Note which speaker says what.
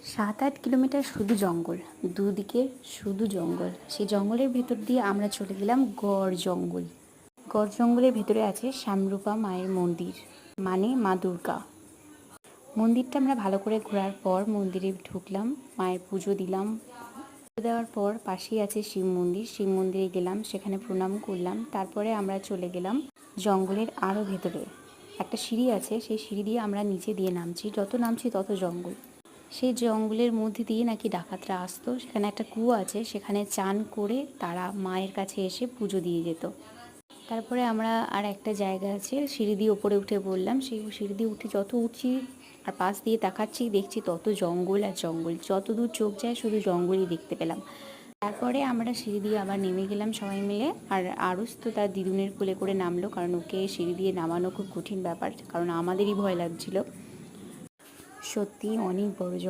Speaker 1: 7-8 kilometre শুধু জঙ্গল, দুদিকে শুধু জঙ্গল। সেই জঙ্গলের ভেতর দিয়ে আমরা চলে গেলাম গড় জঙ্গল। গড় জঙ্গলের ভেতরে আছে শ্যামরূপা মায়ের মন্দির, মানে মা দুর্গা। মন্দিরটা আমরা ভালো করে ঘোরার পর মন্দিরে ঢুকলাম, মায়ের পুজো দিলাম। পুজো দেওয়ার পর পাশেই আছে শিব মন্দির, শিব মন্দিরে গেলাম, সেখানে প্রণাম করলাম। তারপরে আমরা চলে গেলাম জঙ্গলের আরও ভেতরে। একটা সিঁড়ি আছে, সেই সিঁড়ি দিয়ে আমরা নিচে দিয়ে নামছি, যত নামছি তত জঙ্গল। সেই জঙ্গলের মধ্যে দিয়ে নাকি ডাকাতরা আসতো। সেখানে একটা কুয়ো আছে, সেখানে চান করে তারা মায়ের কাছে এসে পুজো দিয়ে যেত। তারপরে আমরা আর একটা জায়গা আছে, সিঁড়ি দিয়ে ওপরে উঠে বললাম। সেই সিঁড়ি দিয়ে উঠে যত উঠছি আর পাশ দিয়ে তাকাচ্ছি, দেখছি তত জঙ্গল আর জঙ্গল, যত দূর চোখ যায় শুধু জঙ্গলই দেখতে পেলাম। তারপরে আমরা সিঁড়ি দিয়ে আবার নেমে গেলাম সবাই মিলে। আর আরুষ তো তার দিদুনের কোলে করে নামলো, কারণ ওকে সিঁড়ি দিয়ে নামানো খুব কঠিন ব্যাপার, কারণ আমাদেরই ভয় লাগছিল। সত্যি অনেক বড় জঙ্গল।